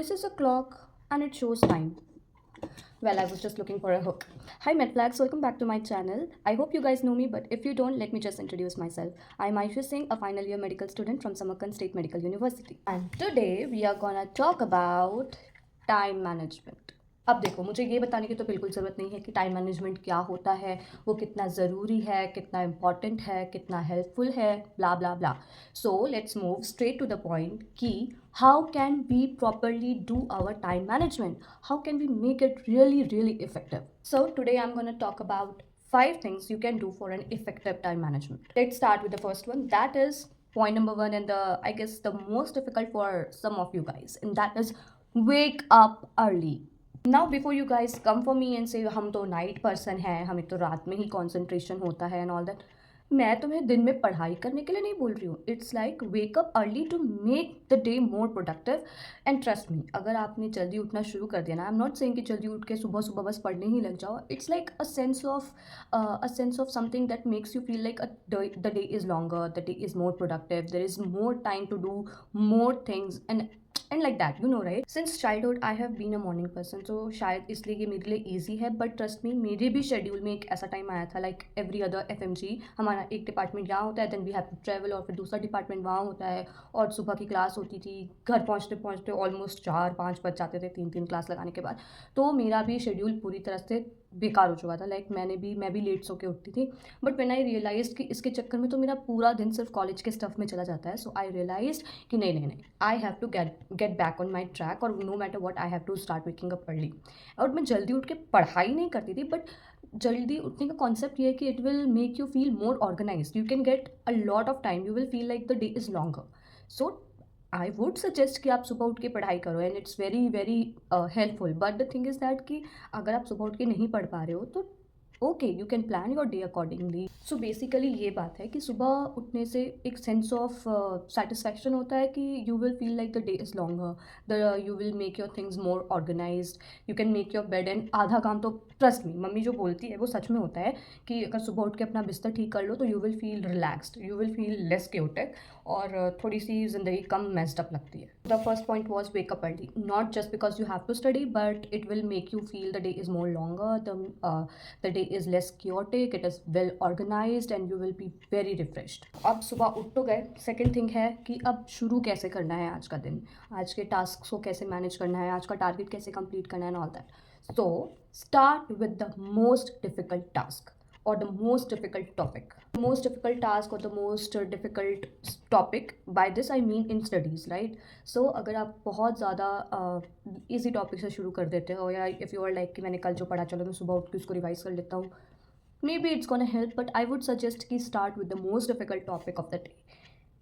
This is a clock and it shows time. Well, I was just looking for a hook. Hi, Medflags, welcome back to my channel. I hope you guys know me, but if you don't, let me just introduce myself. I'm Aisha Singh, a final year medical student from Samarkand State Medical University. And today we are gonna talk about time management. अब देखो, मुझे ये बताने की तो बिल्कुल ज़रूरत नहीं है कि टाइम मैनेजमेंट क्या होता है, वो कितना ज़रूरी है, कितना इम्पॉर्टेंट है, कितना हेल्पफुल है, blah blah blah. So let's move straight to the point कि how can we properly do our time management, how can we make it really effective. So today I'm going to talk about 5 things you can do for an effective time management. Let's start with the first one. That is point number 1, and the I guess the most difficult for some of you guys, and that is wake up early. Now before you guys come for me and say हम तो night person हैं, हमें तो रात में ही concentration होता है and all that, मैं तुम्हें दिन में पढ़ाई करने के लिए नहीं बोल रही हूँ. It's like wake up early to make the day more productive. And trust me, अगर आपने जल्दी उठना शुरू कर दिया ना, आई एम नॉट सेइंग कि जल्दी उठ के सुबह सुबह बस पढ़ने ही लग जाओ. It's like a sense of something that makes you feel like the day is longer, the day is more productive, there is more time to do more things, and like that, you know, right? Since childhood I have been a morning person, so शायद इसलिए ये मेरे लिए easy है. But trust me, मेरे भी schedule में एक ऐसा टाइम आया था, like every other FMG, हमारा एक डिपार्टमेंट यहाँ होता है, then we have to travel, और फिर दूसरा डिपार्टमेंट वहाँ होता है, और सुबह की क्लास होती थी, घर पहुँचते पहुँचते ऑलमोस्ट 4-5 बज जाते थे, 3 क्लास लगाने के बाद. तो मेरा भी शेड्यूल पूरी तरह से बेकार हो चुका था. लाइक मैं भी लेट सो के उठती थी. बट व्हेन आई रियलाइज कि इसके चक्कर में तो मेरा पूरा दिन सिर्फ कॉलेज के स्टफ में चला जाता है. सो आई रियलाइज कि नहीं, I have to get back on my track, और no matter what I have to start waking up early. और मैं जल्दी उठ के पढ़ाई नहीं करती थी, बट जल्दी उठने का कॉन्सेप्ट ये है कि it will make you feel more organise. You can get a lot of time, you will feel like the day is longer. So I would suggest कि आप सुबह उठ के पढ़ाई करो, and it's very helpful. But the thing is that कि अगर आप सुबह उठ के नहीं पढ़ पा रहे हो तो okay, you can plan your day accordingly. So basically ये बात है कि सुबह उठने से एक सेंस ऑफ सेटिस्फैक्शन होता है कि you will feel like the day is longer, the you will make your things more organised, you can make your bed. And आधा काम तो ट्रस्ट मी, मम्मी जो बोलती है वो सच में होता है कि अगर सुबह उठ के अपना बिस्तर ठीक कर लो तो you will feel relaxed, you will feel less chaotic, और थोड़ी सी ज़िंदगी कम मेस्ड अप लगती है. The first point was wake up early, not just because you have to study, but it will make you feel the day is more longer, the day is less chaotic, it is well organized, and you will be very refreshed. अब सुबह उठ तो गए. Second thing है कि अब शुरू कैसे करना है आज का दिन, आज के टास्क को कैसे मैनेज करना है, आज का टारगेट कैसे कंप्लीट करना है, and all that. So start with the most difficult task or the most difficult topic. Most difficult task or the most difficult topic, by this I mean in studies, right? So अगर आप बहुत ज़्यादा easy topic से शुरू कर देते हो, या if you are like कि मैंने कल जो पढ़ा चलो मैं सुबह उठ के उसको रिवाइज कर लेता हूँ, maybe it's gonna help, but I would suggest कि start with the most difficult topic of the day.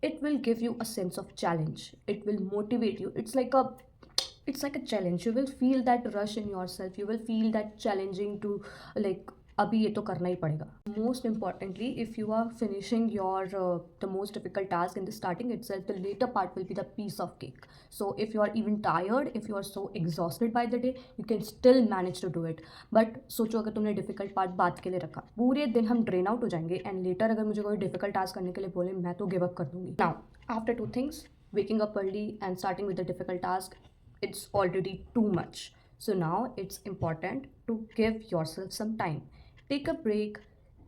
It will give you a sense of challenge, it will motivate you. It's like a challenge. You will feel that rush in yourself, you will feel that challenging to like अभी ये तो करना ही पड़ेगा. Most importantly, if you are finishing your the most difficult task in the starting itself, the latter part will be the piece of cake. So if you are even tired, if you are so exhausted by the day, you can still manage to do it. But सोचो अगर तुमने difficult part बात के लिए रखा, पूरे दिन हम ड्रेन आउट हो जाएंगे, एंड लेटर अगर मुझे कोई डिफिकल्ट टास्क करने के लिए बोले, मैं तो गिव अप कर दूंगी. Now after 2 things, waking up early and starting with the difficult task, it's already too much. So now it's important to give yourself some time. Take a break,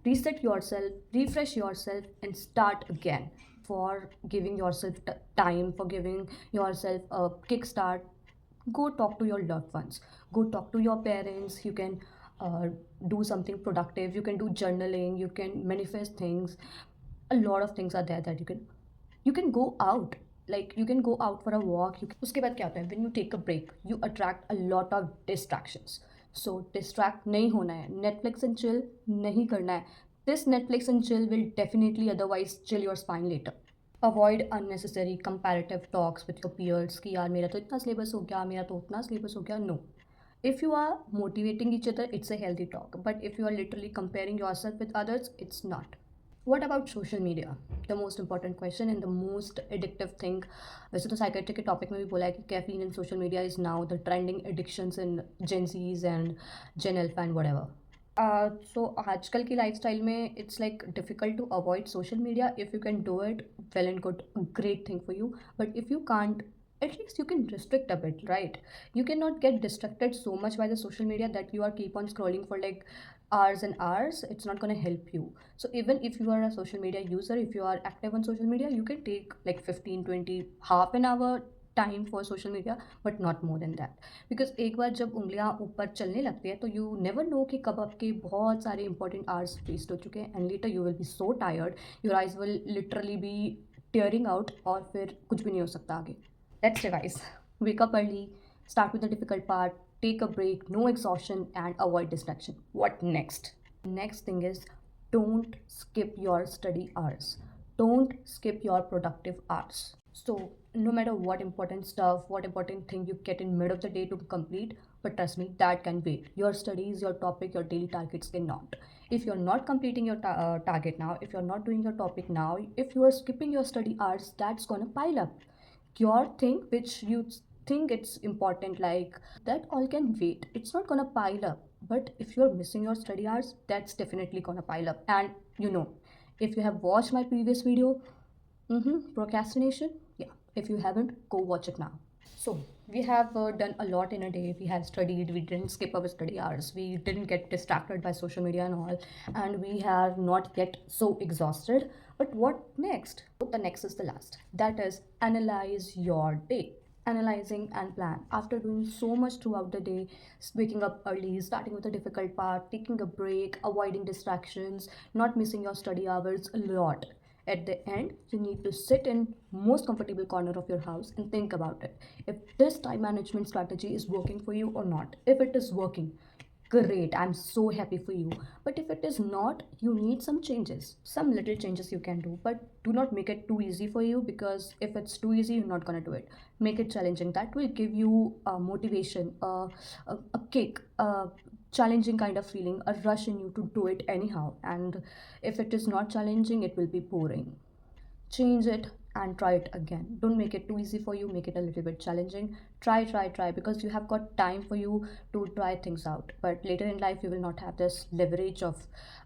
reset yourself, refresh yourself, and start again. For giving yourself time, for giving yourself a kickstart, go talk to your loved ones, go talk to your parents. You can uh, do something productive, you can do journaling, you can manifest things. A lot of things are there that you can go out, like you can go out for a walk. उसके बाद क्या होता है, when you take a break you attract a lot of distractions. So distract नहीं होना है, Netflix and chill नहीं करना है. This Netflix and chill will definitely otherwise chill your spine later. Avoid unnecessary comparative talks with your peers कि यार मेरा तो इतना सिलेबस हो गया, मेरा तो उतना सिलेबस हो गया. No. If you are motivating each other, it's a healthy talk. But if you are literally comparing yourself with others, it's not. What about social media? The most important question and the most addictive thing. वैसे तो psychiatry के topic में भी बोला है कि caffeine in social media is now the trending addictions in Gen Zs and Gen Alpha and whatever. So आजकल की लाइफस्टाइल में it's like difficult to avoid social media. If you can do it, well and good, great thing for you. But if you can't, at least you can restrict a bit, right? You cannot get distracted so much by the social media that you are keep on scrolling for like hours and hours. It's not going to help you. So even if you are a social media user, if you are active on social media, you can take like 15, 20, half an hour time for social media, but not more than that. Because एक बार जब उंगलियां ऊपर चलने लगती है तो you never know कि कब आपके बहुत सारे इंपॉर्टेंट आवर्स वेस्ट हो चुके हैं, and later you will be so tired, your eyes will literally be tearing out, और फिर कुछ भी नहीं हो सकता आगे। Let's revise. Wake up early, start with the difficult part, take a break, no exhaustion, and avoid distraction. What next? Next thing is, don't skip your study hours. Don't skip your productive hours. So no matter what important stuff, what important thing you get in mid of the day to complete, but trust me, that can wait. Your studies, your topic, your daily targets cannot. If you're not completing your target now, if you're not doing your topic now, if you are skipping your study hours, that's gonna pile up. Your thing which you think it's important, like that all can wait, it's not gonna pile up. But if you're missing your study hours, that's definitely gonna pile up. And you know, if you have watched my previous video, procrastination, yeah, if you haven't, go watch it now. So we have done a lot in a day. We have studied, we didn't skip our study hours, we didn't get distracted by social media and all, and we are not yet so exhausted. But what next? The next is the last, that is analyze your day. Analyzing and plan. After doing so much throughout the day, waking up early, starting with the difficult part, taking a break, avoiding distractions, not missing your study hours a lot, at the end you need to sit in most comfortable corner of your house and think about it, if this time management strategy is working for you or not. If it is working, great, I'm so happy for you. But if it is not, you need some changes, some little changes you can do, but do not make it too easy for you, because if it's too easy, you're not going to do it. Make it challenging. That will give you a motivation, a kick, a challenging kind of feeling, a rush in you to do it anyhow. And if it is not challenging, it will be boring. Change it and try it again. Don't make it too easy for you, make it a little bit challenging. Try, because you have got time for you to try things out, but later in life you will not have this leverage of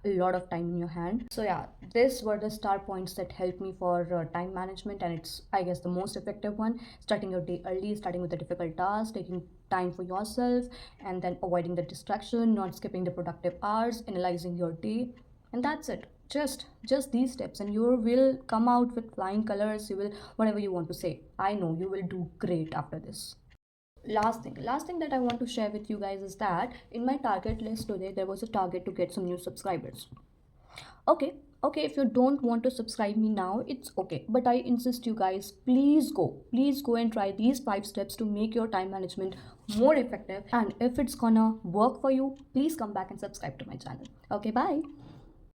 a lot of time in your hand. So yeah, these were the star points that helped me for time management, and it's, I guess, the most effective one. Starting your day early, starting with a difficult task, taking time for yourself, and then avoiding the distraction, not skipping the productive hours, analyzing your day, and that's it. Just these steps, and you will come out with flying colors. You will, whatever you want to say, I know you will do great after this. Last thing that I want to share with you guys is that in my target list today, there was a target to get some new subscribers. Okay, if you don't want to subscribe me now, it's okay, but I insist you guys, please go and try these 5 steps to make your time management more effective. And if it's gonna work for you, please come back and subscribe to my channel. Okay, bye.